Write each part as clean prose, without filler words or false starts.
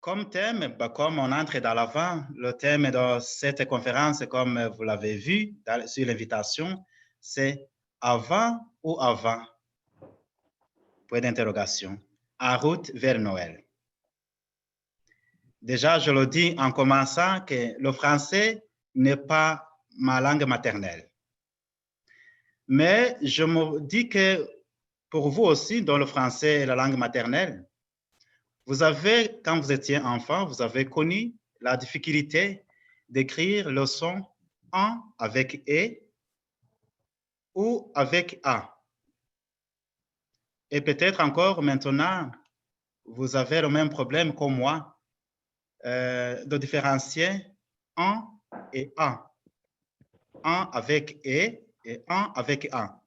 Comme thème, comme on entre dans l'avant, le thème de cette conférence, comme vous l'avez vu sur l'invitation, c'est avant ou avant? Point d'interrogation. En route vers Noël. Déjà, je le dis en commençant que le français n'est pas ma langue maternelle. Mais je me dis que pour vous aussi, dont le français est la langue maternelle, vous avez, quand vous étiez enfant, vous avez connu la difficulté d'écrire le son en avec e ou avec a. Et peut-être encore maintenant, vous avez le même problème que moi de différencier en et a. En avec e et en avec a.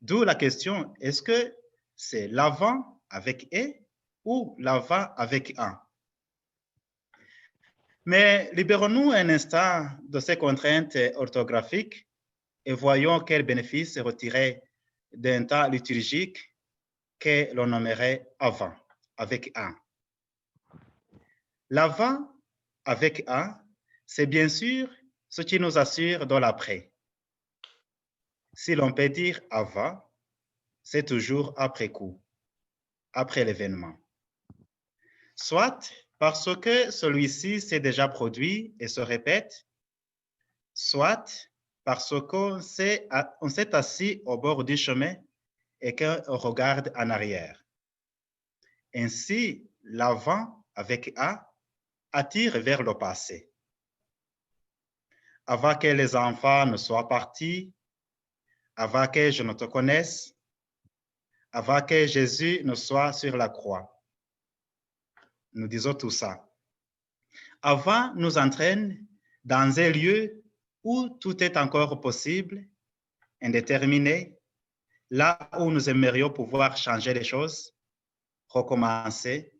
D'où la question, est-ce que c'est l'avant avec e ou l'avant avec a? Mais libérons-nous un instant de ces contraintes orthographiques et voyons quel bénéfice retirer d'un temps liturgique que l'on nommerait avant, avec un. L'avant avec un, c'est bien sûr ce qui nous assure de l'après. Si l'on peut dire avant, c'est toujours après coup, après l'événement. Soit parce que celui-ci s'est déjà produit et se répète, soit parce qu'on s'est assis au bord du chemin et qu'on regarde en arrière. Ainsi, l'avant avec A attire vers le passé. Avant que les enfants ne soient partis, avant que je ne te connaisse, avant que Jésus ne soit sur la croix. Nous disons tout ça. Avant nous entraîne dans un lieu où tout est encore possible, indéterminé, là où nous aimerions pouvoir changer les choses, recommencer,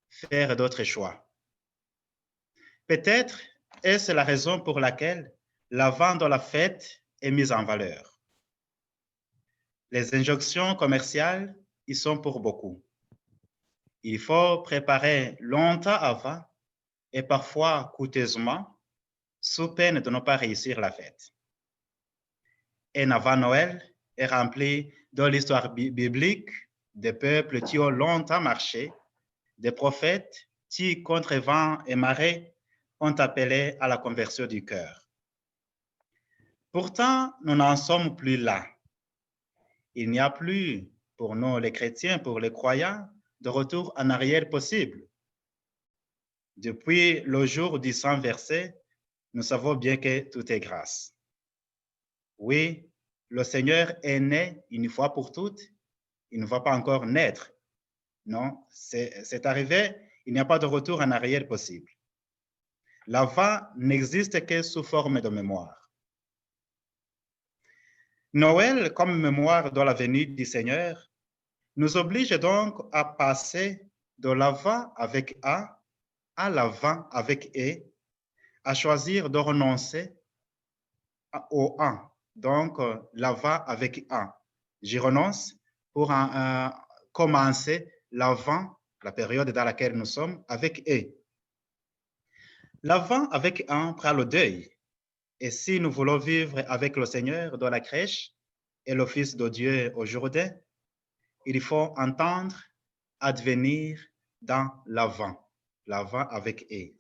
faire d'autres choix. Peut-être est-ce la raison pour laquelle l'avant de la fête est mise en valeur. Les injonctions commerciales y sont pour beaucoup. Il faut préparer longtemps avant et parfois coûteusement, sous peine de ne pas réussir la fête. Un avant Noël est rempli de l'histoire biblique des peuples qui ont longtemps marché, des prophètes qui, contre vent et marée, ont appelé à la conversion du cœur. Pourtant, nous n'en sommes plus là. Il n'y a plus, pour nous les chrétiens, pour les croyants, de retour en arrière possible. Depuis le jour du Saint Verset, nous savons bien que tout est grâce. Oui, le Seigneur est né une fois pour toutes. Il ne va pas encore naître. Non, c'est arrivé. Il n'y a pas de retour en arrière possible. L'avant n'existe que sous forme de mémoire. Noël, comme mémoire de la venue du Seigneur, nous oblige donc à passer de l'avant avec A à l'avant avec E, à choisir de renoncer au un, donc l'avant avec un. J'y renonce pour commencer l'avant, la période dans laquelle nous sommes, avec E. L'avant avec un prend le deuil. Et si nous voulons vivre avec le Seigneur dans la crèche et le Fils de Dieu au Jourdain, il faut entendre advenir dans l'avant, l'avant avec E.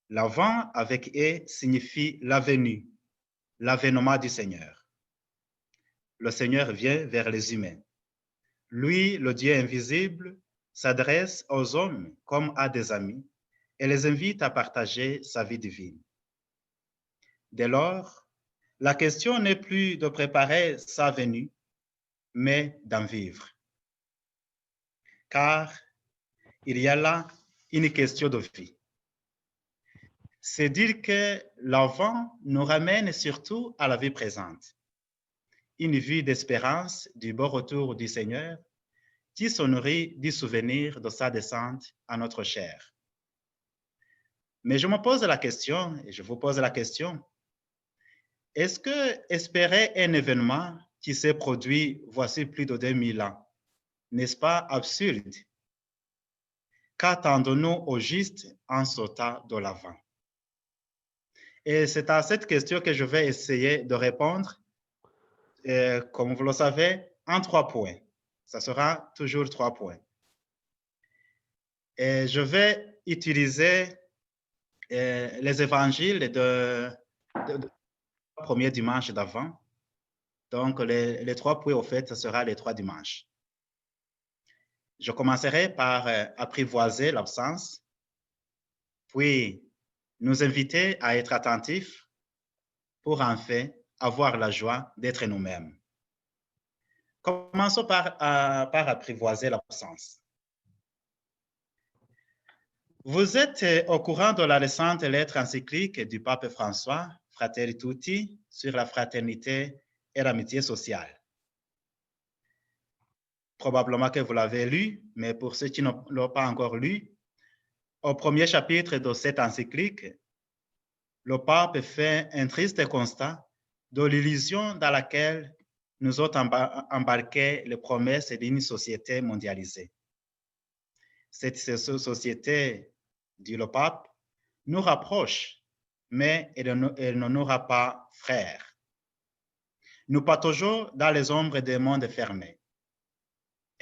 L'avant avec E signifie la venue, l'avènement du Seigneur. Le Seigneur vient vers les humains. Lui, le Dieu invisible, s'adresse aux hommes comme à des amis et les invite à partager sa vie divine. Dès lors, la question n'est plus de préparer sa venue, mais d'en vivre. Car il y a là une question de vie. C'est dire que l'avant nous ramène surtout à la vie présente. Une vie d'espérance du beau retour du Seigneur qui se nourrit du souvenir de sa descente à notre chair. Mais je me pose la question, et je vous pose la question, est-ce que espérer un événement qui s'est produit voici plus de 2000 ans, n'est-ce pas absurde? qu'attendons-nous au juste en sautant de l'avant? Et c'est à cette question que je vais essayer de répondre, comme vous le savez, en 3 points. Ça sera toujours 3 points. Et je vais utiliser les évangiles de premier dimanche d'avant. Donc, les 3 points, au fait, ce sera les 3 dimanches. Je commencerai par apprivoiser l'absence, puis nous inviter à être attentifs pour enfin avoir la joie d'être nous-mêmes. Commençons par apprivoiser l'absence. Vous êtes au courant de la récente lettre encyclique du pape François, Fratelli Tutti, sur la fraternité et l'amitié sociale. Probablement que vous l'avez lu, mais pour ceux qui ne l'ont pas encore lu, au premier chapitre de cette encyclique, le pape fait un triste constat de l'illusion dans laquelle nous ont embarqué les promesses d'une société mondialisée. Cette société, dit le pape, nous rapproche, mais elle ne nous rend pas frères. Nous pataugeons dans les ombres des mondes fermés.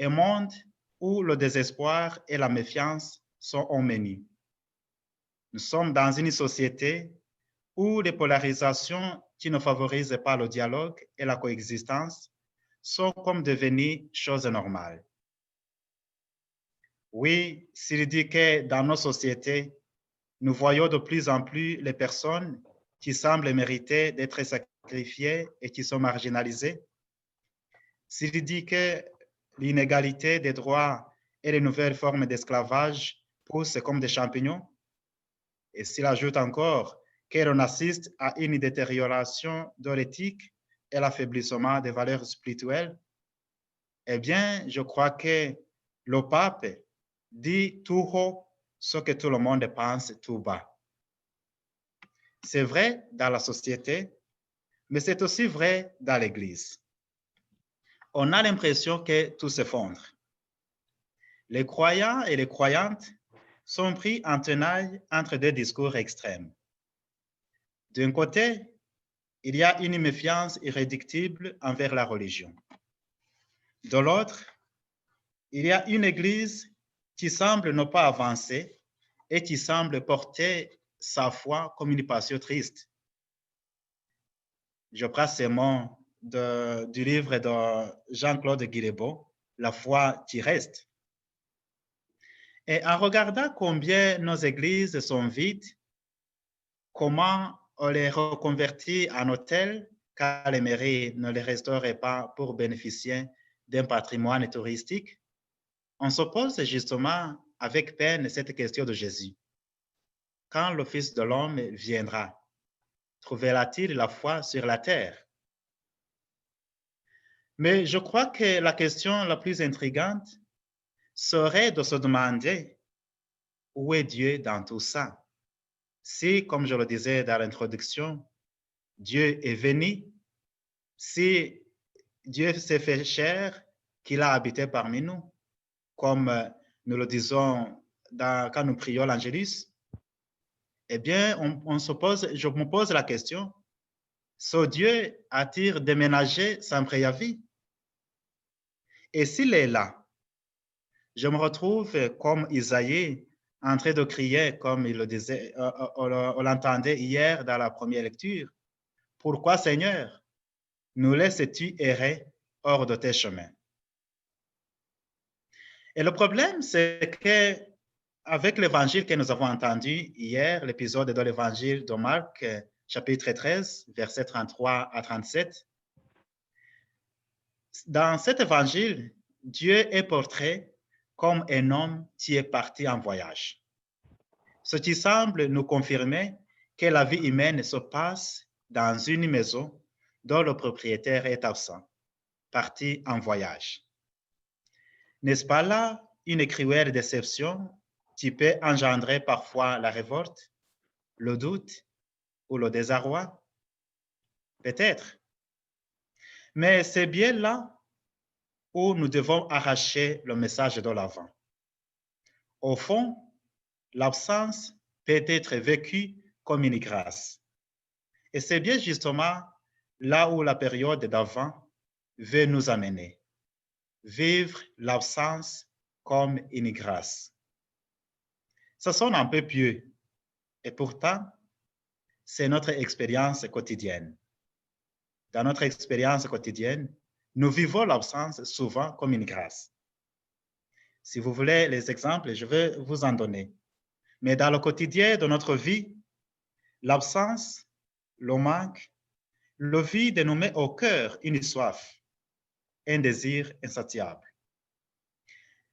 Un monde où le désespoir et la méfiance sont au menu. Nous sommes dans une société où les polarisations qui ne favorisent pas le dialogue et la coexistence sont comme devenues choses normales. Oui, s'il dit que dans nos sociétés, nous voyons de plus en plus les personnes qui semblent mériter d'être sacrifiées et qui sont marginalisées, s'il dit que l'inégalité des droits et les nouvelles formes d'esclavage poussent comme des champignons, et s'il ajoute encore que l'on assiste à une détérioration de l'éthique et l'affaiblissement des valeurs spirituelles, eh bien, je crois que le pape dit tout haut ce que tout le monde pense tout bas. C'est vrai dans la société, mais c'est aussi vrai dans l'Église. On a l'impression que tout s'effondre. Les croyants et les croyantes sont pris en tenaille entre deux discours extrêmes. D'un côté, il y a une méfiance irréductible envers la religion. De l'autre, il y a une Église qui semble ne pas avancer et qui semble porter sa foi comme une passion triste. Je prends ces mots du livre de Jean-Claude Guillebeau, La foi qui reste. Et en regardant combien nos églises sont vides, comment on les reconvertit en hôtels car les mairies ne les restauraient pas pour bénéficier d'un patrimoine touristique, on se pose justement avec peine cette question de Jésus. Quand le Fils de l'homme viendra, trouvera-t-il la foi sur la terre? Mais je crois que la question la plus intrigante serait de se demander où est Dieu dans tout ça? Si, comme je le disais dans l'introduction, Dieu est venu, si Dieu s'est fait chair, qu'il a habité parmi nous, comme nous le disons quand nous prions l'Angélus, eh bien, je me pose la question, ce Dieu a-t-il déménagé sans préavis? Et s'il est là, je me retrouve comme Isaïe en train de crier, comme il le disait, on l'entendait hier dans la première lecture. Pourquoi, Seigneur, nous laisses-tu errer hors de tes chemins? Et le problème, c'est que avec l'évangile que nous avons entendu hier, l'épisode de l'évangile de Marc, chapitre 13, versets 33 à 37, dans cet évangile, Dieu est portrait comme un homme qui est parti en voyage. Ce qui semble nous confirmer que la vie humaine se passe dans une maison dont le propriétaire est absent, parti en voyage. N'est-ce pas là une cruelle déception qui peut engendrer parfois la révolte, le doute ou le désarroi? Peut-être. Mais c'est bien là où nous devons arracher le message de l'avant. Au fond, l'absence peut être vécue comme une grâce. Et c'est bien justement là où la période d'avant veut nous amener. Vivre l'absence comme une grâce. Ça sonne un peu pieux, et pourtant, c'est notre expérience quotidienne. Dans notre expérience quotidienne, nous vivons l'absence souvent comme une grâce. Si vous voulez les exemples, je vais vous en donner. Mais dans le quotidien de notre vie, l'absence, le manque, le vide nous met au cœur une soif, un désir insatiable.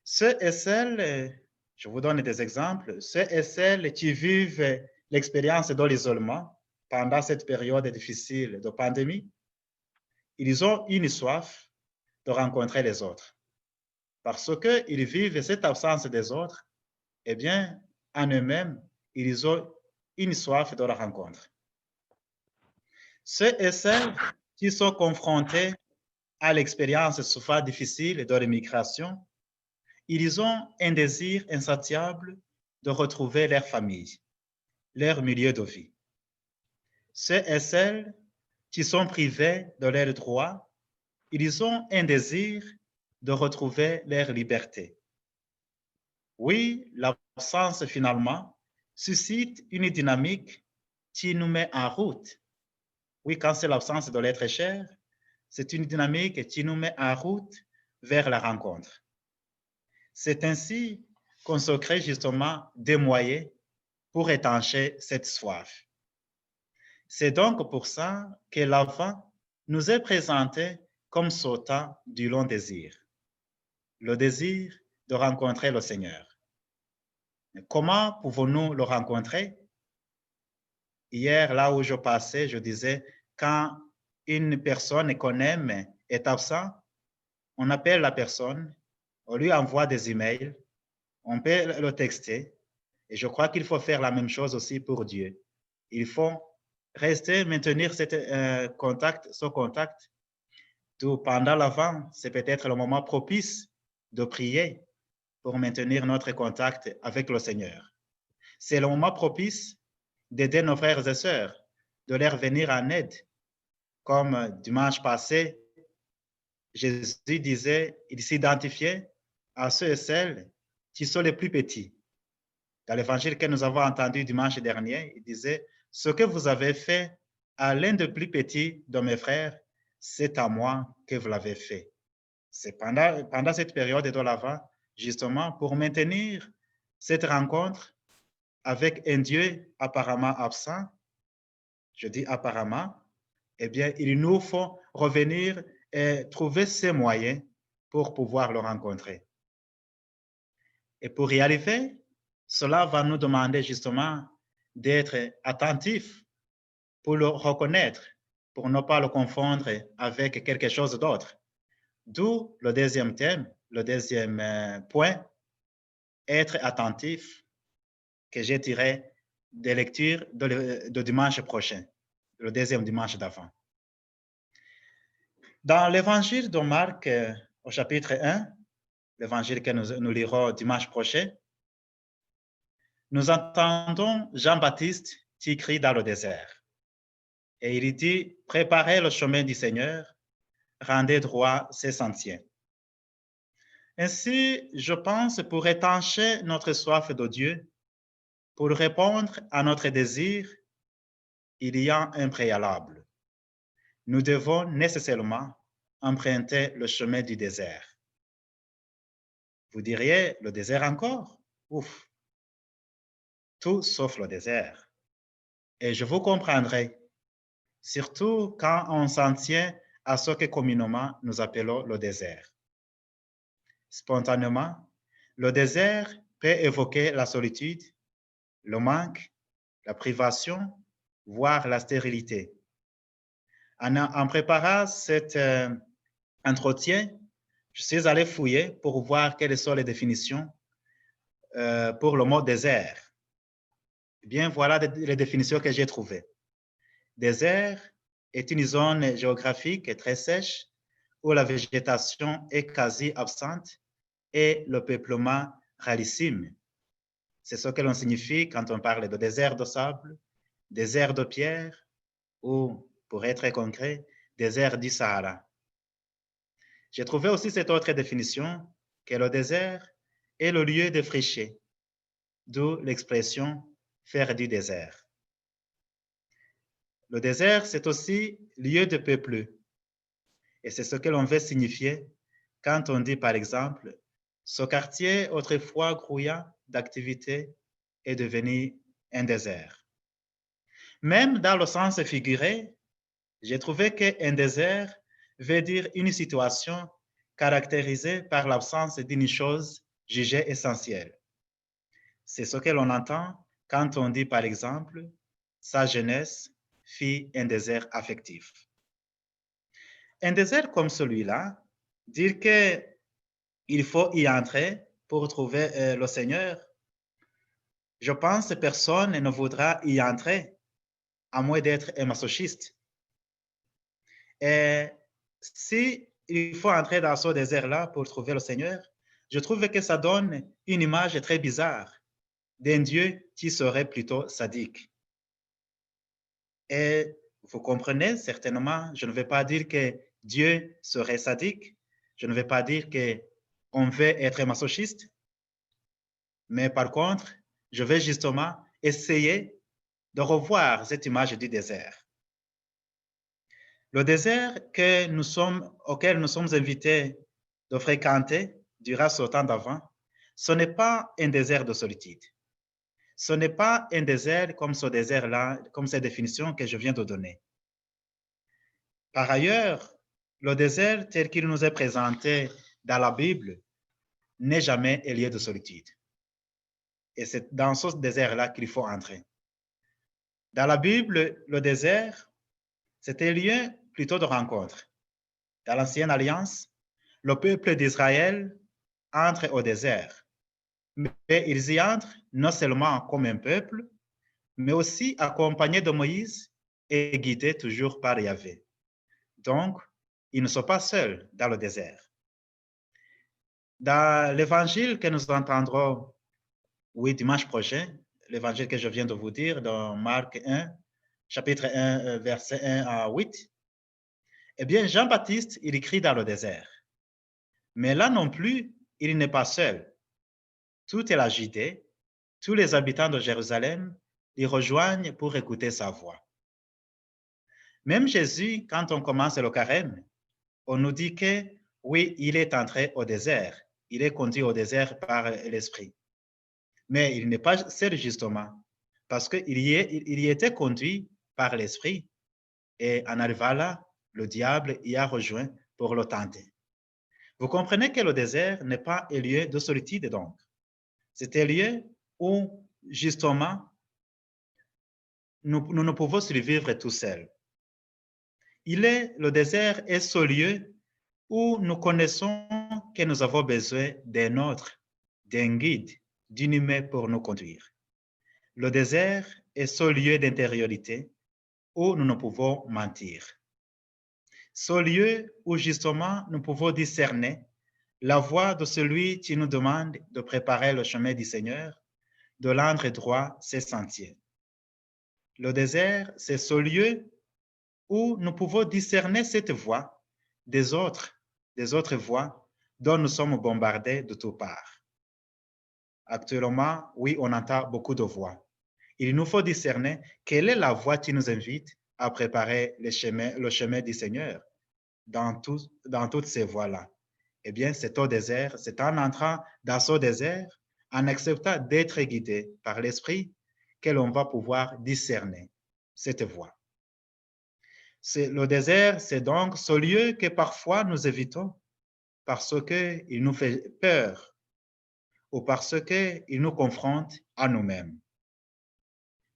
Ceux et celles, je vous donne des exemples, ceux et celles qui vivent l'expérience de l'isolement pendant cette période difficile de pandémie, ils ont une soif de rencontrer les autres. Parce qu'ils vivent cette absence des autres, eh bien, en eux-mêmes, ils ont une soif de la rencontre. Ceux et celles qui sont confrontés à l'expérience souvent difficile de l'immigration, ils ont un désir insatiable de retrouver leur famille, leur milieu de vie. Ceux et celles qui sont privés de leurs droits, ils ont un désir de retrouver leur liberté. Oui, l'absence finalement suscite une dynamique qui nous met en route. Oui, quand c'est l'absence de l'être cher, c'est une dynamique qui nous met en route vers la rencontre. C'est ainsi qu'on se crée justement des moyens pour étancher cette soif. C'est donc pour ça que l'Avent nous est présenté comme sautant du long désir, le désir de rencontrer le Seigneur. Comment pouvons-nous le rencontrer? Hier, là où je passais, je disais, quand une personne qu'on aime est absente, on appelle la personne, on lui envoie des emails, on peut le texter, et je crois qu'il faut faire la même chose aussi pour Dieu. Il faut rester, maintenir ce contact. Tout pendant l'Avent, c'est peut-être le moment propice de prier pour maintenir notre contact avec le Seigneur. C'est le moment propice d'aider nos frères et sœurs, de leur venir en aide. Comme dimanche passé, Jésus disait, il s'identifiait à ceux et celles qui sont les plus petits. Dans l'évangile que nous avons entendu dimanche dernier, il disait, ce que vous avez fait à l'un des plus petits de mes frères, c'est à moi que vous l'avez fait. C'est pendant cette période de l'Avent, justement, pour maintenir cette rencontre avec un Dieu apparemment absent, je dis apparemment, eh bien, il nous faut revenir et trouver ces moyens pour pouvoir le rencontrer. Et pour y arriver, cela va nous demander justement d'être attentifs pour le reconnaître, pour ne pas le confondre avec quelque chose d'autre. D'où le deuxième thème, le deuxième point, être attentif, que j'ai tiré des lectures de dimanche prochain, le deuxième dimanche d'avant. Dans l'évangile de Marc, au chapitre 1, l'évangile que nous lirons dimanche prochain, nous entendons Jean-Baptiste qui crie dans le désert. Et il dit, préparez le chemin du Seigneur, rendez droit ses sentiers. Ainsi, je pense, pour étancher notre soif de Dieu, pour répondre à notre désir, il y a un préalable. Nous devons nécessairement emprunter le chemin du désert. Vous diriez, le désert encore? Ouf! Tout sauf le désert. Et je vous comprendrai, surtout quand on s'en tient à ce que communément nous appelons le désert. Spontanément, le désert peut évoquer la solitude, le manque, la privation, voire la stérilité. En préparant cet entretien, je suis allé fouiller pour voir quelles sont les définitions pour le mot désert. Eh bien, voilà les définitions que j'ai trouvées. Désert est une zone géographique très sèche où la végétation est quasi absente et le peuplement rarissime. C'est ce que l'on signifie quand on parle de désert de sable, désert de pierre ou, pour être concret, désert du Sahara. J'ai trouvé aussi cette autre définition que le désert est le lieu défriché, d'où l'expression faire du désert. Le désert, c'est aussi lieu de peuple. Et c'est ce que l'on veut signifier quand on dit, par exemple, ce quartier autrefois grouillant d'activités est devenu un désert. Même dans le sens figuré, j'ai trouvé qu'un désert veut dire une situation caractérisée par l'absence d'une chose jugée essentielle. C'est ce que l'on entend quand on dit, par exemple, sa jeunesse fit un désert affectif. Un désert comme celui-là, dire qu'il faut y entrer pour trouver le Seigneur, je pense que personne ne voudra y entrer, à moins d'être un masochiste. Et si il faut entrer dans ce désert-là pour trouver le Seigneur, je trouve que ça donne une image très bizarre d'un Dieu qui serait plutôt sadique. Et vous comprenez certainement, je ne vais pas dire que Dieu serait sadique, je ne vais pas dire qu'on veut être masochiste, mais par contre, je vais justement essayer de revoir cette image du désert. Le désert auquel nous sommes invités de fréquenter durant ce temps d'avant, ce n'est pas un désert de solitude. Ce n'est pas un désert comme ce désert-là, comme cette définition que je viens de donner. Par ailleurs, le désert tel qu'il nous est présenté dans la Bible n'est jamais un lieu de solitude. Et c'est dans ce désert-là qu'il faut entrer. Dans la Bible, le désert, c'est un lieu plutôt de rencontre. Dans l'Ancienne Alliance, le peuple d'Israël entre au désert, mais ils y entrent non seulement comme un peuple, mais aussi accompagnés de Moïse et guidés toujours par Yahvé. Donc, ils ne sont pas seuls dans le désert. Dans l'évangile que nous entendrons, dimanche prochain, l'évangile que je viens de vous dire dans Marc 1, chapitre 1, verset 1 à 8, eh bien, Jean-Baptiste, il écrit dans le désert. Mais là non plus, il n'est pas seul. Toute la Judée, tous les habitants de Jérusalem l'y rejoignent pour écouter sa voix. Même Jésus, quand on commence le carême, on nous dit que oui, il est entré au désert. Il est conduit au désert par l'Esprit. Mais il n'est pas seul justement, parce qu'il y était conduit par l'Esprit. Et en arrivant là, le diable y a rejoint pour le tenter. Vous comprenez que le désert n'est pas un lieu de solitude donc. C'est un lieu où justement nous ne pouvons survivre tout seuls. Le désert est ce lieu où nous connaissons que nous avons besoin d'un autre, d'un guide, d'une humain pour nous conduire. Le désert est ce lieu d'intériorité où nous ne pouvons mentir. Ce lieu où justement nous pouvons discerner la voix de celui qui nous demande de préparer le chemin du Seigneur, de rendre droit ses sentiers. Le désert, c'est ce lieu où nous pouvons discerner cette voix des autres voix dont nous sommes bombardés de toutes parts. Actuellement, oui, on entend beaucoup de voix. Il nous faut discerner quelle est la voix qui nous invite à préparer le chemin du Seigneur dans toutes ces voies-là. Eh bien, c'est au désert, c'est en entrant dans ce désert, en acceptant d'être guidé par l'Esprit, que l'on va pouvoir discerner cette voie. Le désert, c'est donc ce lieu que parfois nous évitons parce qu'il nous fait peur ou parce qu'il nous confronte à nous-mêmes.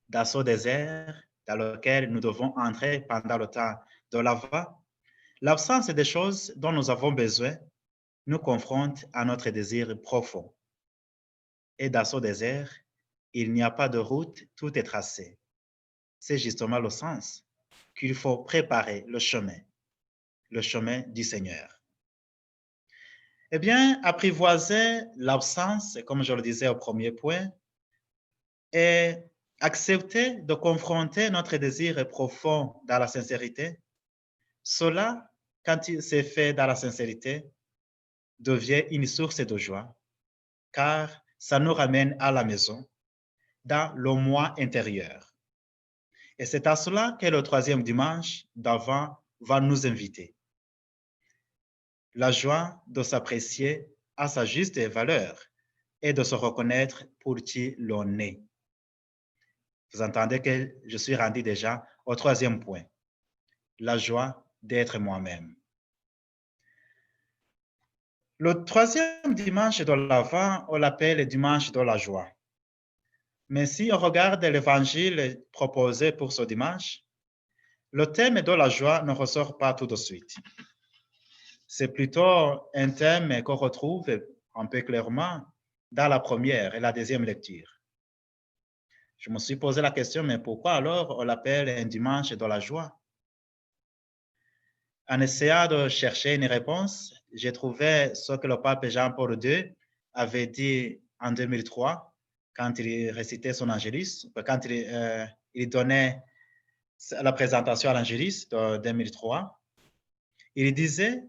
Dans ce désert dans lequel nous devons entrer pendant le temps de l'Avent, l'absence des choses dont nous avons besoin nous confronte à notre désir profond. Et dans ce désert, il n'y a pas de route, tout est tracé. C'est justement le sens qu'il faut préparer le chemin du Seigneur. Eh bien, apprivoiser l'absence, comme je le disais au premier point, et accepter de confronter notre désir profond dans la sincérité. Cela, quand il s'est fait dans la sincérité, devient une source de joie, car ça nous ramène à la maison, dans le moi intérieur. Et c'est à cela que le troisième dimanche d'avant va nous inviter. La joie de s'apprécier à sa juste valeur et de se reconnaître pour qui l'on est. Vous entendez que je suis rendu déjà au troisième point, la joie d'être moi-même. Le troisième dimanche de l'Avent, on l'appelle le dimanche de la joie. Mais si on regarde l'évangile proposé pour ce dimanche, le thème de la joie ne ressort pas tout de suite. C'est plutôt un thème qu'on retrouve un peu clairement dans la première et la deuxième lecture. Je me suis posé la question, mais pourquoi alors on l'appelle un dimanche de la joie? En essayant de chercher une réponse, j'ai trouvé ce que le pape Jean-Paul II avait dit en 2003 quand il récitait son Angélus, quand il donnait la présentation à l'Angélus de 2003. Il disait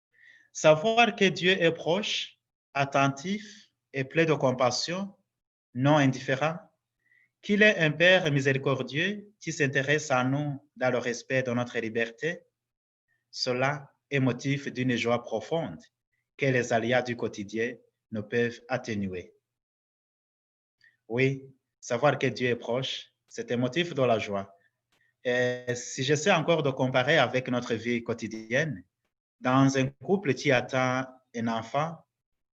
« Savoir que Dieu est proche, attentif et plein de compassion, non indifférent, qu'il est un Père miséricordieux qui s'intéresse à nous dans le respect de notre liberté, cela est motif d'une joie profonde que les aléas du quotidien ne peuvent atténuer. » Oui, savoir que Dieu est proche, c'est un motif de la joie. Et si j'essaie encore de comparer avec notre vie quotidienne, dans un couple qui attend un enfant,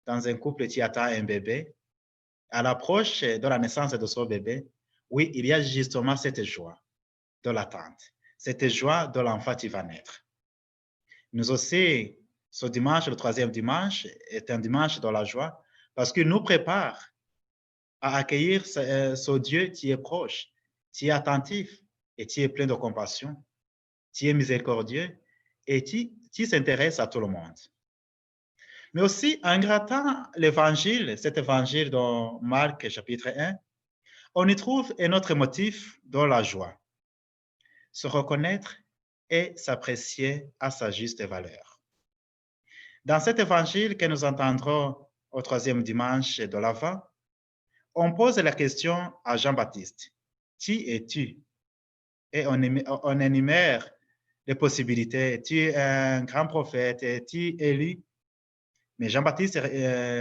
dans un couple qui attend un bébé, à l'approche de la naissance de son bébé, oui, il y a justement cette joie de l'attente, cette joie de l'enfant qui va naître. Nous aussi, ce dimanche, le troisième dimanche, est un dimanche de la joie parce qu'il nous prépare à accueillir ce Dieu qui est proche, qui est attentif et qui est plein de compassion, qui est miséricordieux et qui s'intéresse à tout le monde. Mais aussi, en grattant l'évangile, cet évangile dans Marc chapitre 1, on y trouve un autre motif de la joie, se reconnaître et s'apprécier à sa juste valeur. Dans cet évangile que nous entendrons au troisième dimanche de l'Avent, on pose la question à Jean-Baptiste, qui es-tu? Et on énumère les possibilités. Tu es un grand prophète, tu es Élie. Mais Jean-Baptiste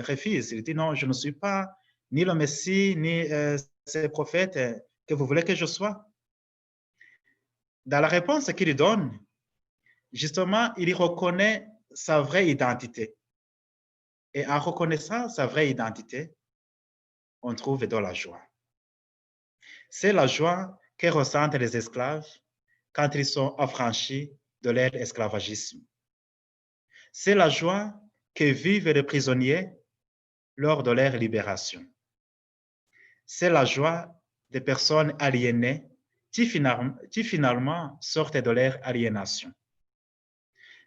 refuse. Il dit non, je ne suis pas ni le Messie, ni ce prophète que vous voulez que je sois. Dans la réponse qu'il donne, justement, il reconnaît sa vraie identité. Et en reconnaissant sa vraie identité, on trouve de la joie. C'est la joie que ressentent les esclaves quand ils sont affranchis de leur esclavagisme. C'est la joie que vivent les prisonniers lors de leur libération. C'est la joie des personnes aliénées qui finalement sortent de leur aliénation.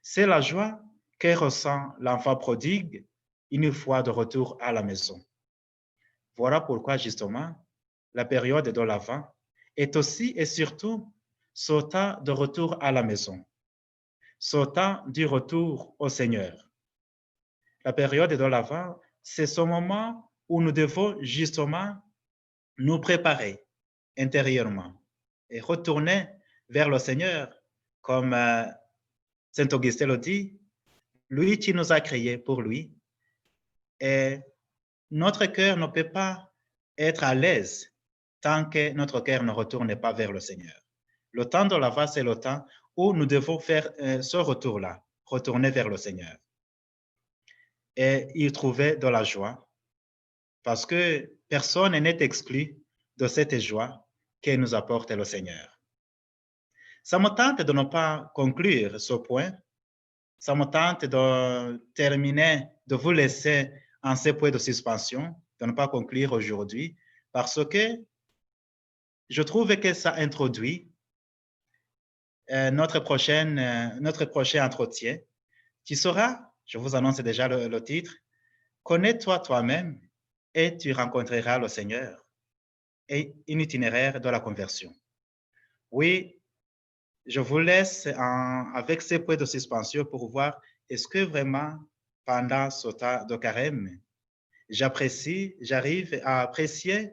C'est la joie que ressent l'enfant prodigue une fois de retour à la maison. Voilà pourquoi justement la période de l'Avent est aussi et surtout ce temps de retour à la maison, ce temps du retour au Seigneur. La période de l'Avent, c'est ce moment où nous devons justement nous préparer intérieurement et retourner vers le Seigneur, comme Saint Augustin le dit, lui qui nous a créés pour lui. Et notre cœur ne peut pas être à l'aise tant que notre cœur ne retourne pas vers le Seigneur. Le temps de l'Avent, c'est le temps où nous devons faire ce retour-là, retourner vers le Seigneur. Et y trouver de la joie, parce que personne n'est exclu de cette joie que nous apporte le Seigneur. Ça me tente de ne pas conclure ce point. Ça me tente de terminer, de vous laisser en ce point de suspension, de ne pas conclure aujourd'hui, parce que je trouve que ça introduit notre prochain entretien, qui sera, je vous annonce déjà le titre, « Connais-toi toi-même et tu rencontreras le Seigneur ». et un itinéraire de la conversion. Oui, je vous laisse avec ces points de suspension pour voir est-ce que vraiment, pendant ce temps de carême, j'arrive à apprécier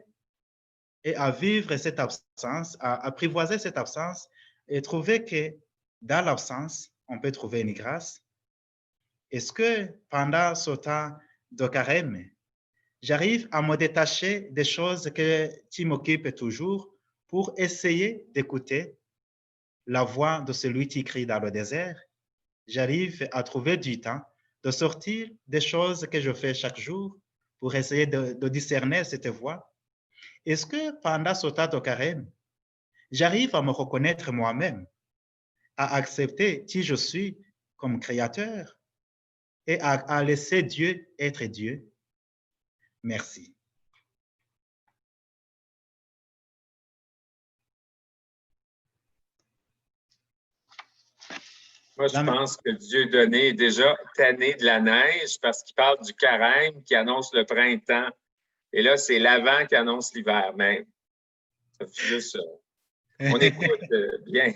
et à vivre cette absence, à apprivoiser cette absence et trouver que dans l'absence, on peut trouver une grâce. Est-ce que pendant ce temps de carême, j'arrive à me détacher des choses qui m'occupent toujours pour essayer d'écouter la voix de celui qui crie dans le désert? J'arrive à trouver du temps de sortir des choses que je fais chaque jour pour essayer de discerner cette voix. Est-ce que pendant ce temps de carême, j'arrive à me reconnaître moi-même, à accepter qui je suis comme créateur et à laisser Dieu être Dieu? Merci. Moi, je pense que Dieudonné est déjà tanné de la neige parce qu'il parle du carême qui annonce le printemps. Et là, c'est l'avant qui annonce l'hiver. Mais ça fait juste. On écoute bien.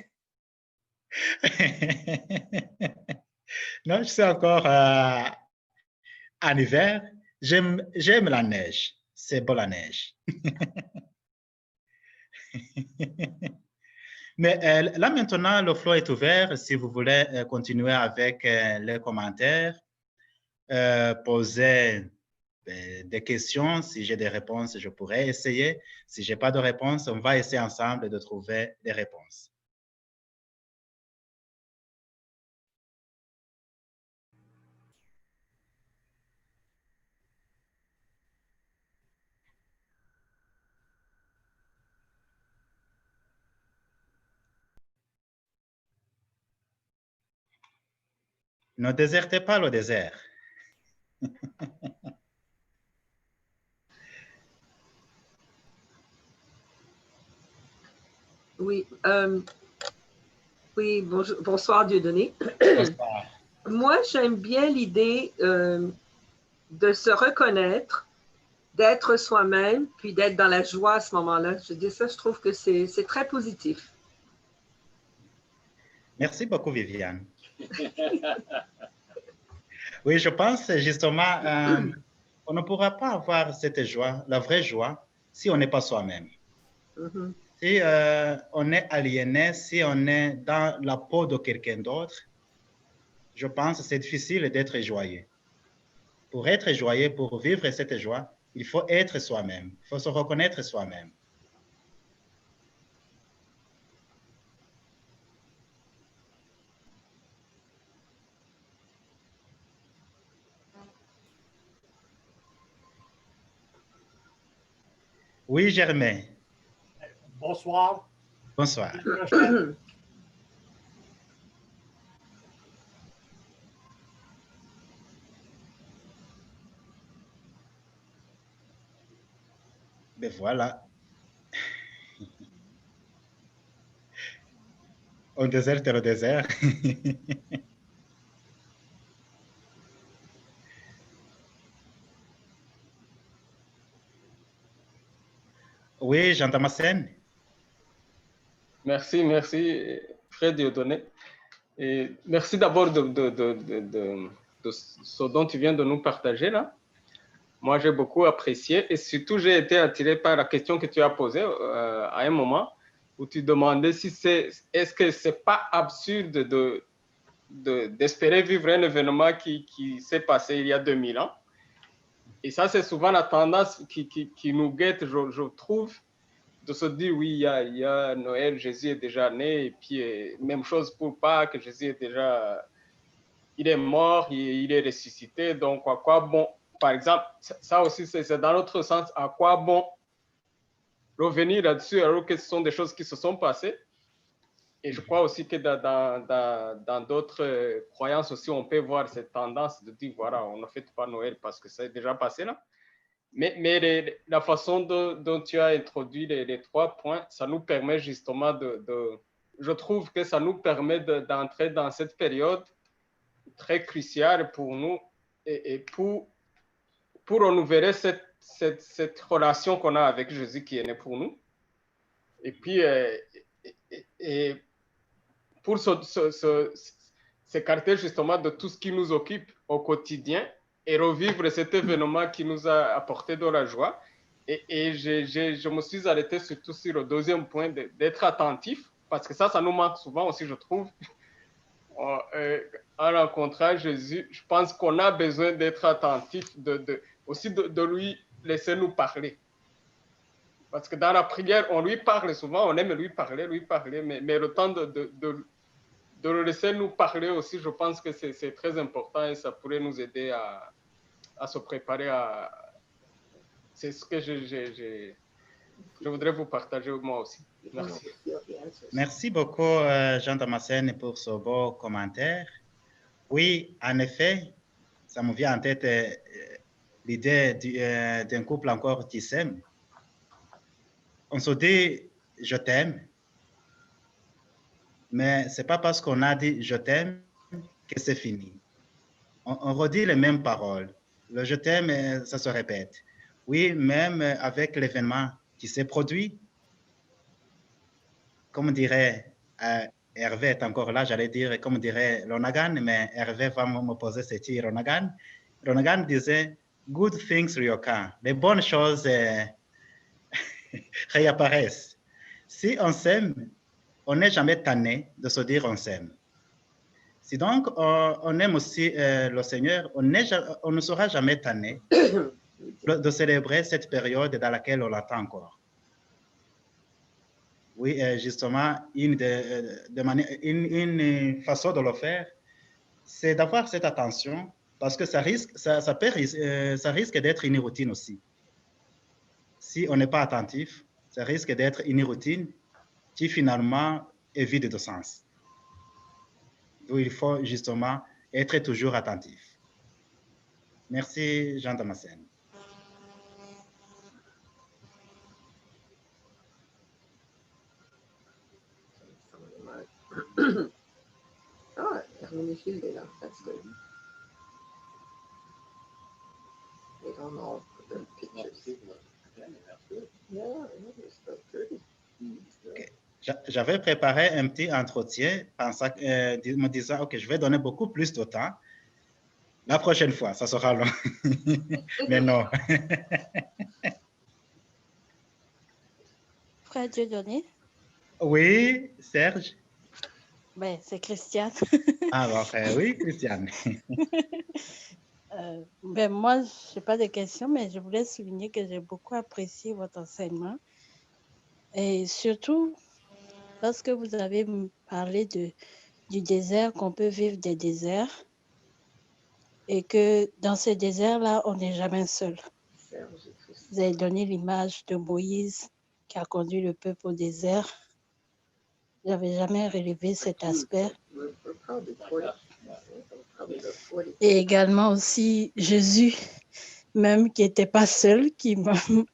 Non, je suis encore en hiver. J'aime la neige. C'est beau la neige. Mais là maintenant, le floor est ouvert. Si vous voulez continuer avec les commentaires, poser des questions. Si j'ai des réponses, je pourrais essayer. Si je n'ai pas de réponse, on va essayer ensemble de trouver des réponses. Ne désertez pas le désert. Oui, oui, bonsoir Dieudonné. Bonsoir. Moi, j'aime bien l'idée de se reconnaître, d'être soi-même, puis d'être dans la joie à ce moment-là. Je dis ça, je trouve que c'est très positif. Merci beaucoup, Viviane. Oui, je pense justement, on ne pourra pas avoir cette joie, la vraie joie, si on n'est pas soi-même. Mm-hmm. Si on est aliéné, si on est dans la peau de quelqu'un d'autre, je pense que c'est difficile d'être joyeux. Pour être joyeux, pour vivre cette joie, il faut être soi-même, il faut se reconnaître soi-même. Oui, Germain. Bonsoir. Bonsoir. Ben voilà. On déserte le désert. Oui, Jean Damascène. Merci, Frère Dieudonné. Et merci d'abord de ce dont tu viens de nous partager là. Moi, j'ai beaucoup apprécié et surtout, j'ai été attiré par la question que tu as posée à un moment où tu demandais si est-ce que c'est pas absurde d'espérer vivre un événement qui s'est passé il y a 2000 ans. Et ça, c'est souvent la tendance qui nous guette, je trouve, de se dire, oui, il y a Noël, Jésus est déjà né, et puis même chose pour Pâques, Jésus est déjà, il est mort, il est ressuscité, donc à quoi bon, par exemple, ça aussi, c'est dans l'autre sens, à quoi bon revenir là-dessus alors que ce sont des choses qui se sont passées. Et je crois aussi que dans d'autres croyances aussi, on peut voir cette tendance de dire, voilà, on ne fête pas Noël parce que ça est déjà passé là. Mais la façon dont tu as introduit les 3 points, ça nous permet justement je trouve que ça nous permet d'entrer dans cette période très cruciale pour nous et pour renouveler cette relation qu'on a avec Jésus qui est né pour nous. Et puis, et pour s'écarter justement de tout ce qui nous occupe au quotidien et revivre cet événement qui nous a apporté de la joie. Et je me suis arrêté surtout sur le deuxième point d'être attentif, parce que ça nous manque souvent aussi, je trouve. En rencontrant Jésus, je pense qu'on a besoin d'être attentif, aussi de lui laisser nous parler. Parce que dans la prière, on lui parle souvent, on aime lui parler, mais le temps de le laisser nous parler aussi, je pense que c'est très important et ça pourrait nous aider à se préparer à... C'est ce que je voudrais vous partager moi aussi. Merci. Merci beaucoup, Jean Damascène, pour ce beau commentaire. Oui, en effet, ça me vient en tête l'idée d'un couple encore qui s'aime. On se dit « je t'aime », mais ce n'est pas parce qu'on a dit « je t'aime » que c'est fini. On redit les mêmes paroles. Le « je t'aime », ça se répète. Oui, même avec l'événement qui s'est produit, comme dirait Hervé est encore là, j'allais dire, comme dirait Lonergan, mais Hervé va me poser ce tir Lonergan. Lonergan disait « good things reoccur ». Les bonnes choses réapparaissent. Si on s'aime, on n'est jamais tanné de se dire on s'aime. Si donc on aime aussi le Seigneur, on ne sera jamais tanné de célébrer cette période dans laquelle on l'attend encore. Oui, justement, une façon de le faire, c'est d'avoir cette attention parce que ça risque d'être une routine aussi. Si on n'est pas attentif, ça risque d'être une routine qui finalement est vide de sens. Donc, il faut justement être toujours attentif. Merci, Jean Damascène. Oh, Hermenegilde est là. That's good. They don't know the pictures. Yeah, it's so pretty. Okay. J'avais préparé un petit entretien me disant, OK, je vais donner beaucoup plus de temps. La prochaine fois, ça sera long. Mais non. Frère Dieudonné? Oui, Serge? Ben, c'est Christiane. Alors, oui, Christiane. Ben, moi, je n'ai pas de questions, mais je voulais souligner que j'ai beaucoup apprécié votre enseignement. Et surtout, lorsque vous avez parlé du désert, qu'on peut vivre des déserts, et que dans ces déserts-là, on n'est jamais seul. Vous avez donné l'image de Moïse qui a conduit le peuple au désert. Je n'avais jamais relevé cet aspect. Et également aussi Jésus, même qui n'était pas seul, qui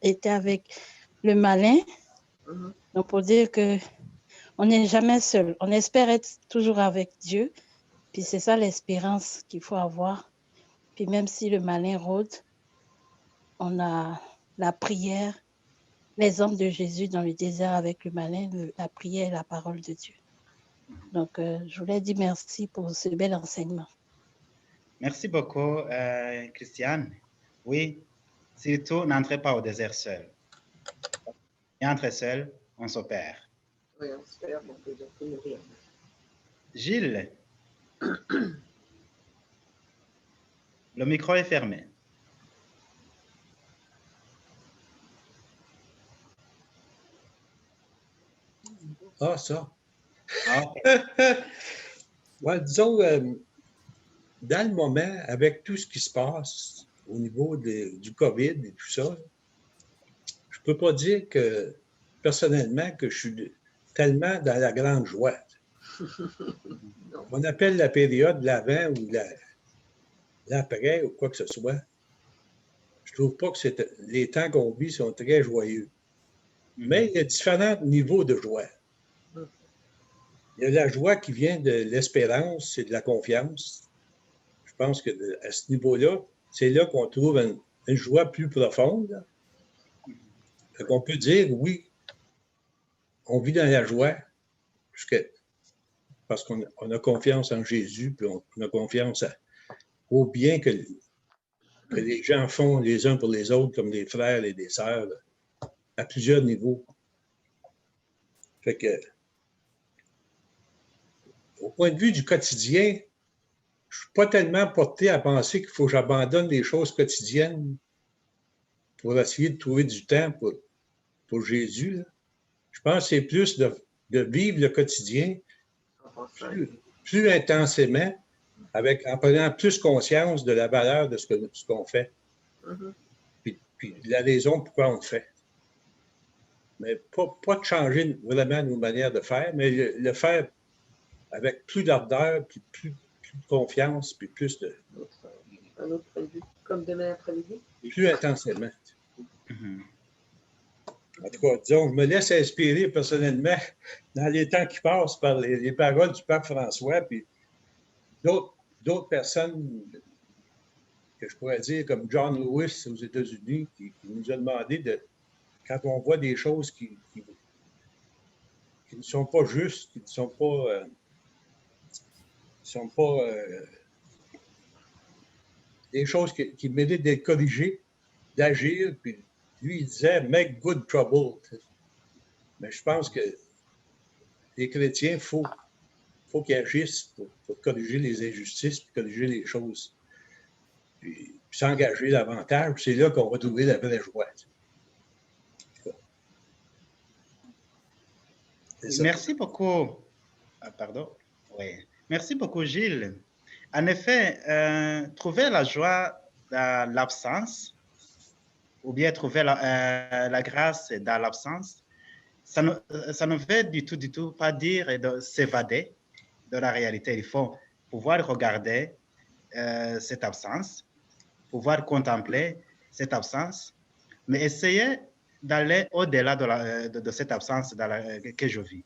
était avec le malin. Donc pour dire qu'on n'est jamais seul. On espère être toujours avec Dieu. Puis c'est ça l'espérance qu'il faut avoir. Puis même si le malin rôde, on a la prière, l'exemple de Jésus dans le désert avec le malin, la prière et la parole de Dieu. Donc, je voulais dire merci pour ce bel enseignement. Merci beaucoup, Christiane. Oui, surtout, n'entrez pas au désert seul. Et entrez seul, on se perd. Oui, on se perd, on peut mourir. Gilles, le micro est fermé. Ah, ça. Ah. Ouais, disons, dans le moment, avec tout ce qui se passe au niveau du COVID et tout ça, je ne peux pas dire que, personnellement, que je suis tellement dans la grande joie. On appelle la période l'avant ou l'après ou quoi que ce soit. Je trouve pas que les temps qu'on vit sont très joyeux. Mais il y a différents niveaux de joie. Il y a la joie qui vient de l'espérance et de la confiance. Je pense qu'à ce niveau-là, c'est là qu'on trouve une joie plus profonde. On peut dire, oui, on vit dans la joie parce qu'on a confiance en Jésus, puis on a confiance au bien que les gens font les uns pour les autres, comme des frères et des sœurs, là, à plusieurs niveaux. Fait que, au point de vue du quotidien, je ne suis pas tellement porté à penser qu'il faut que j'abandonne les choses quotidiennes pour essayer de trouver du temps pour Jésus. Là. Je pense que c'est plus de vivre le quotidien plus intensément, en prenant plus conscience de la valeur de ce qu'on fait, puis de la raison pourquoi on le fait. Mais pas de changer vraiment nos manières de faire, mais le faire avec plus d'ardeur, puis plus de confiance, puis plus de... Un autre point de vue, comme demain après-midi. Plus intensément. En tout cas, disons, je me laisse inspirer personnellement dans les temps qui passent par les paroles du pape François, puis d'autres personnes que je pourrais dire, comme John Lewis aux États-Unis, qui nous a demandé quand on voit des choses qui ne sont pas justes, qui ne sont pas des choses qui méritent d'être corrigées, d'agir, puis lui, il disait « make good trouble ». Mais je pense que les chrétiens, il faut qu'ils agissent pour corriger les injustices, puis corriger les choses, puis s'engager davantage. C'est là qu'on va trouver la vraie joie. Merci beaucoup. Ah, pardon. Oui. Merci beaucoup, Gilles. En effet, trouver la joie dans l'absence, ou bien trouver la grâce dans l'absence, ça ne veut du tout pas dire de s'évader de la réalité. Il faut pouvoir regarder cette absence, pouvoir contempler cette absence, mais essayer d'aller au-delà de cette absence que je vis.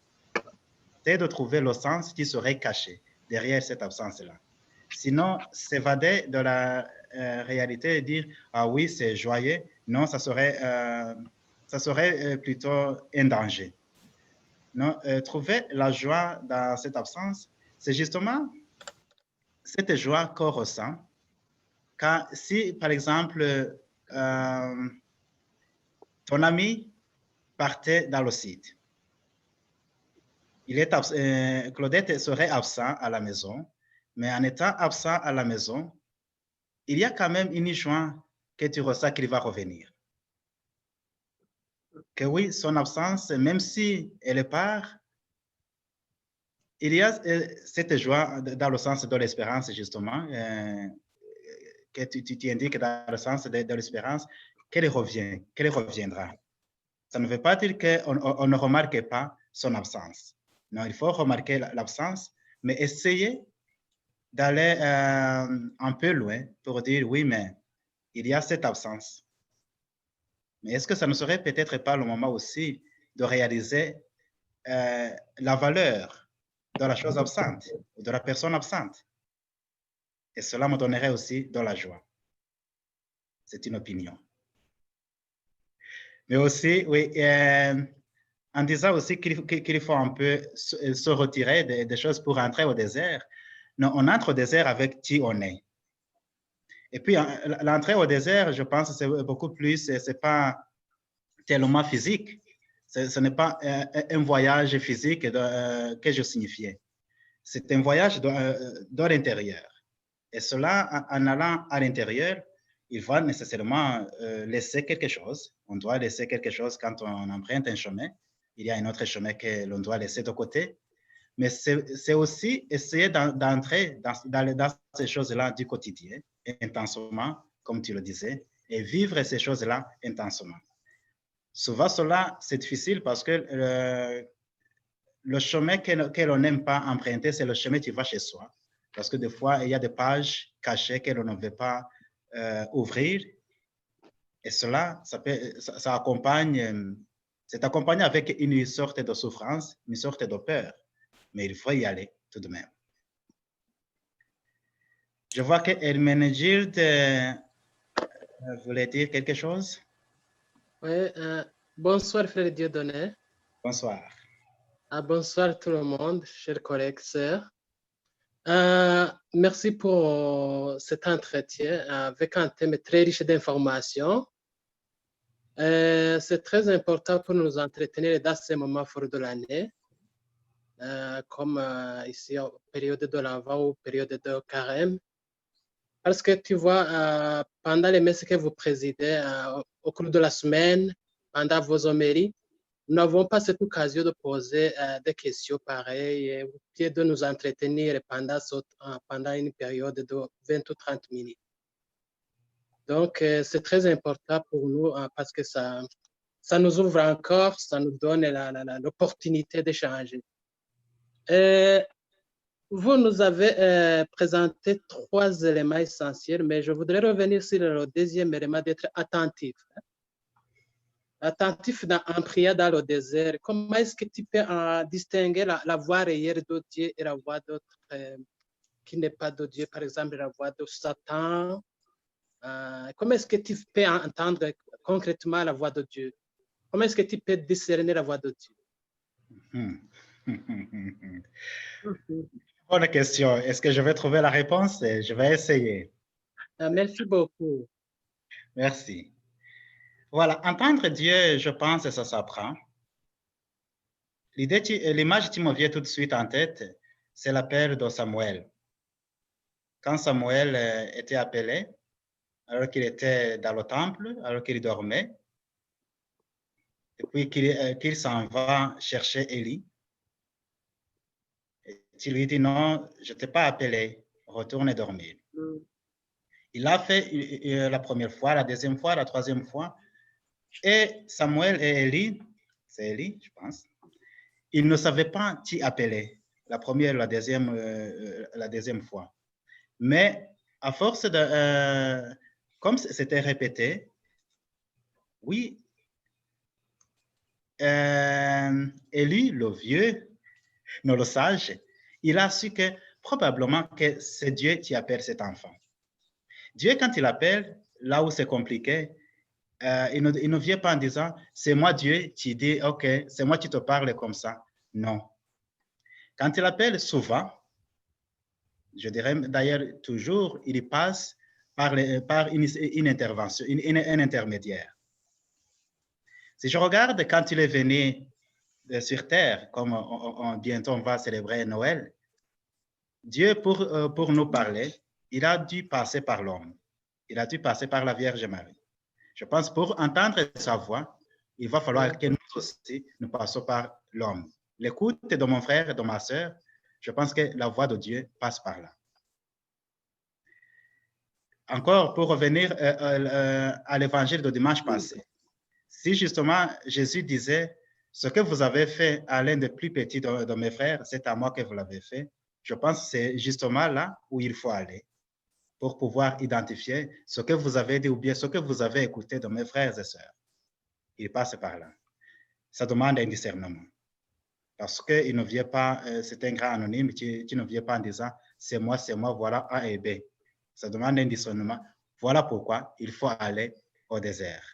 C'est de trouver le sens qui serait caché derrière cette absence-là. Sinon, s'évader de la réalité et dire « Ah oui, c'est joyeux », non, ça serait plutôt un danger. Non, trouver la joie dans cette absence, c'est justement cette joie qu'on ressent. Quand, si, par exemple, ton ami partait dans le site, Claudette serait absent à la maison, mais en étant absent à la maison, il y a quand même une joie que tu ressens qu'il va revenir. Que oui, son absence, même si elle part, il y a cette joie dans le sens de l'espérance, justement, que tu indiques dans le sens de l'espérance, qu'elle reviendra. Ça ne veut pas dire qu'on ne remarque pas son absence. Non, il faut remarquer l'absence, mais essayer d'aller un peu loin pour dire oui, mais il y a cette absence. Mais est-ce que ça ne serait peut-être pas le moment aussi de réaliser la valeur de la chose absente, de la personne absente? Et cela me donnerait aussi de la joie. C'est une opinion. Mais aussi, oui, en disant aussi qu'il faut un peu se retirer des choses pour entrer au désert. Non, on entre au désert avec qui on est. Et puis, l'entrée au désert, je pense que c'est beaucoup plus, c'est pas tellement physique. Ce n'est pas un voyage physique que je signifiais. C'est un voyage dans l'intérieur. Et cela, en allant à l'intérieur, il va nécessairement laisser quelque chose. On doit laisser quelque chose quand on emprunte un chemin. Il y a un autre chemin que l'on doit laisser de côté. Mais c'est aussi essayer d'entrer dans ces choses-là du quotidien, intensément, comme tu le disais, et vivre ces choses-là intensément. Souvent, cela, c'est difficile parce que le chemin que l'on n'aime pas emprunter, c'est le chemin qui va chez soi. Parce que des fois, il y a des pages cachées que l'on ne veut pas ouvrir. Et cela, ça accompagne, c'est accompagné avec une sorte de souffrance, une sorte de peur. Mais il faut y aller tout de même. Je vois que Hermenegilde Vous voulez dire quelque chose? Oui, bonsoir frère Dieudonné. Bonsoir. Bonsoir tout le monde, chers collègues, sœurs. Merci pour cet entretien avec un thème très riche d'informations. C'est très important pour nous entretenir dans ces moments forts de l'année, comme ici, période de l'Avent ou période de Carême. Parce que tu vois, pendant les messes que vous présidez au cours de la semaine, pendant vos homélies, nous n'avons pas cette occasion de poser des questions pareilles et de nous entretenir pendant une période de 20 ou 30 minutes. Donc, c'est très important pour nous parce que ça nous ouvre encore, ça nous donne l'opportunité d'échanger. Vous nous avez présenté 3 éléments essentiels, mais je voudrais revenir sur le deuxième élément d'être attentif. Attentif en priant dans le désert. Comment est-ce que tu peux distinguer la voix réelle de Dieu et la voix d'autre qui n'est pas de Dieu, par exemple la voix de Satan? Comment est-ce que tu peux entendre concrètement la voix de Dieu? Comment est-ce que tu peux discerner la voix de Dieu? Bonne question. Est-ce que je vais trouver la réponse? Je vais essayer. Merci beaucoup. Merci. Voilà, entendre Dieu, je pense que ça s'apprend. L'image qui me vient tout de suite en tête, c'est l'appel de Samuel. Quand Samuel était appelé, alors qu'il était dans le temple, alors qu'il dormait, et puis qu'il s'en va chercher Élie, il lui dit non, je ne t'ai pas appelé, retourne dormir. Il l'a fait la première fois, la deuxième fois, la troisième fois. Et Samuel et Élie, c'est Élie, je pense, ils ne savaient pas qui appeler, la première, la deuxième fois. Mais à force de, comme c'était répété, oui, Élie, le vieux, non, le sage, il a su que probablement que c'est Dieu qui appelle cet enfant. Dieu, quand il appelle, là où c'est compliqué, il ne vient pas en disant, c'est moi Dieu qui dit, OK, c'est moi qui te parle comme ça. Non. Quand il appelle souvent, je dirais d'ailleurs toujours, il passe par une intervention, un intermédiaire. Si je regarde quand il est venu sur terre, comme bientôt on va célébrer Noël, Dieu, pour nous parler, il a dû passer par l'homme. Il a dû passer par la Vierge Marie. Je pense pour entendre sa voix, il va falloir que nous aussi, nous passions par l'homme. L'écoute de mon frère et de ma sœur, je pense que la voix de Dieu passe par là. Encore pour revenir à l'évangile de dimanche passé, si justement Jésus disait, ce que vous avez fait à l'un des plus petits de mes frères, c'est à moi que vous l'avez fait, je pense que c'est justement là où il faut aller pour pouvoir identifier ce que vous avez dit ou bien ce que vous avez écouté de mes frères et sœurs. Il passe par là. Ça demande un discernement. Parce qu'il ne vient pas, c'est un grand anonyme qui ne vient pas en disant c'est moi, voilà A et B. Ça demande un discernement. Voilà pourquoi il faut aller au désert.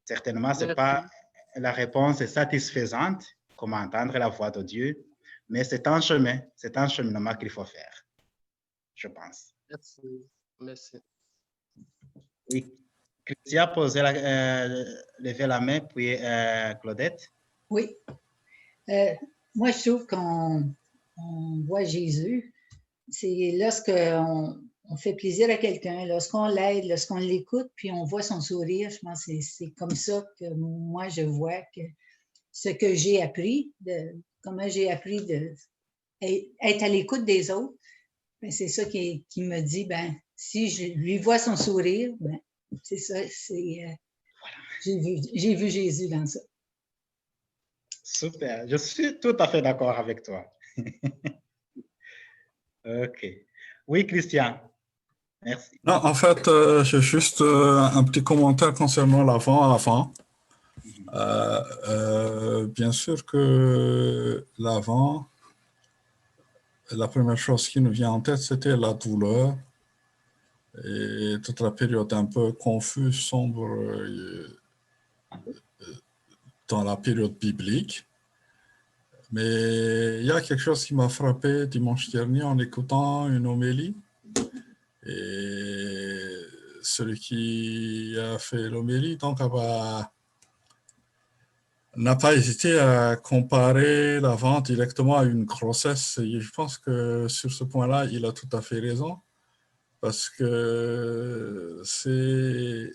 Certainement, ce n'est pas la réponse satisfaisante, comment entendre la voix de Dieu, mais c'est un chemin, c'est un cheminement qu'il faut faire, je pense. Merci. Merci. Oui. Christian a posé levé la main, puis Claudette. Oui. Moi, je trouve qu'on voit Jésus, c'est lorsqu'on fait plaisir à quelqu'un, lorsqu'on l'aide, lorsqu'on l'écoute, puis on voit son sourire. Je pense que c'est comme ça que moi, je vois que ce que j'ai appris, comment j'ai appris d'être à l'écoute des autres, ben, c'est ça qui me dit, ben, si je lui vois son sourire, ben, c'est ça, j'ai vu Jésus dans ça. Super, je suis tout à fait d'accord avec toi. OK. Oui, Christian. Merci. Non, en fait, j'ai juste un petit commentaire concernant l'avant. Bien sûr que l'avant, la première chose qui nous vient en tête, c'était la douleur. et toute la période un peu confuse, sombre dans la période biblique. Mais il y a quelque chose qui m'a frappé dimanche dernier en écoutant une homélie. Et celui qui a fait l'homélie, donc, n'a pas hésité à comparer la vente directement à une grossesse. Et je pense que sur ce point-là, il a tout à fait raison. Parce que c'est...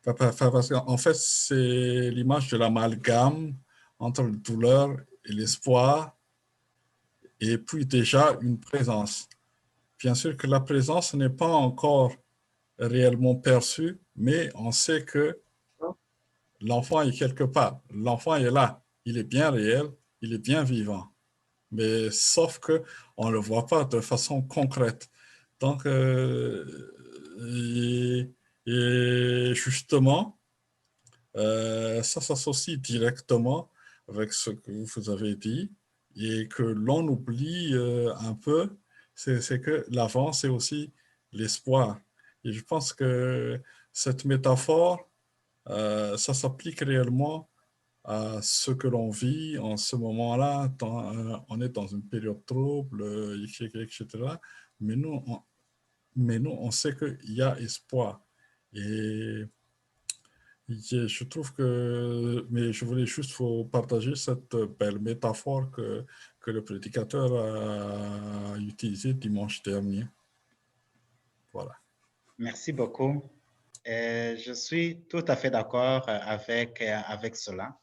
Parce qu'en fait, c'est l'image de l'amalgame entre la douleur et l'espoir, et puis déjà une présence. Bien sûr que la présence n'est pas encore réellement perçue, mais on sait que l'enfant est quelque part. L'enfant est là, il est bien réel, il est bien vivant. Mais sauf qu'on ne le voit pas de façon concrète. Donc, et justement, ça s'associe directement avec ce que vous avez dit et que l'on oublie un peu, c'est que l'avant, c'est aussi l'espoir. Et je pense que cette métaphore, ça s'applique réellement à ce que l'on vit en ce moment-là. On est dans une période trouble, etc. Mais nous, on sait qu'il y a espoir. Et je trouve que, mais je voulais juste vous partager cette belle métaphore que le prédicateur a utilisée dimanche dernier. Voilà. Merci beaucoup. Je suis tout à fait d'accord avec cela.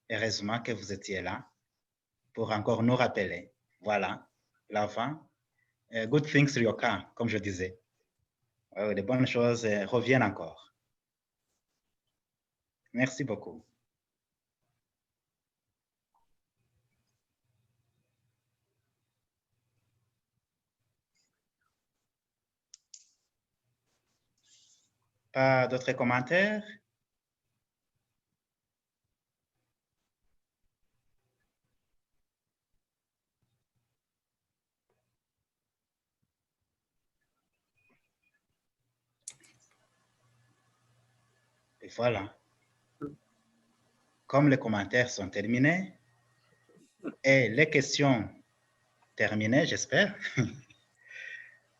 Heureusement que vous étiez là pour encore nous rappeler. Voilà, l'avant. Good things will come, comme je disais. De bonnes choses reviennent encore. Merci beaucoup. Pas d'autres commentaires? Et voilà. Comme les commentaires sont terminés et les questions terminées, j'espère,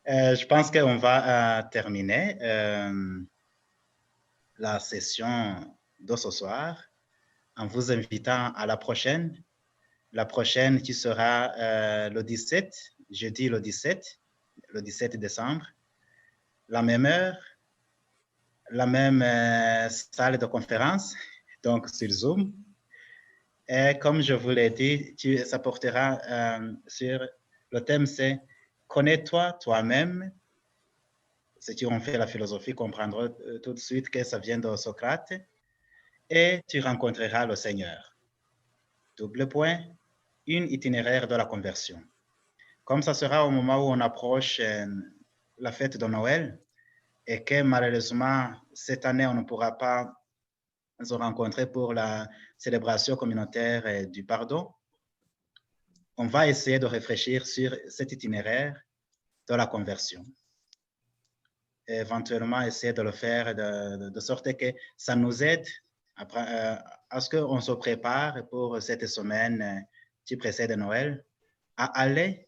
je pense qu'on va terminer la session de ce soir en vous invitant à la prochaine. La prochaine qui sera le 17, jeudi le 17 décembre, la même heure, la même salle de conférence, donc sur Zoom. Et comme je vous l'ai dit, ça portera sur le thème, c'est « Connais-toi toi-même ». Ceux qui ont fait la philosophie comprendront tout de suite que ça vient de Socrate. Et tu rencontreras le Seigneur. Double point, une itinéraire de la conversion. Comme ça sera au moment où on approche la fête de Noël et que malheureusement, cette année, on ne pourra pas se rencontrer pour la célébration communautaire du pardon, on va essayer de réfléchir sur cet itinéraire de la conversion. Et éventuellement, essayer de le faire de sorte que ça nous aide à ce qu'on se prépare pour cette semaine qui précède Noël, à aller,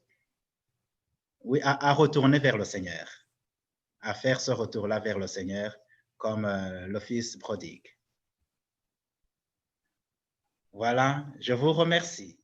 oui, à retourner vers le Seigneur, à faire ce retour-là vers le Seigneur comme le Fils prodigue. Voilà, je vous remercie.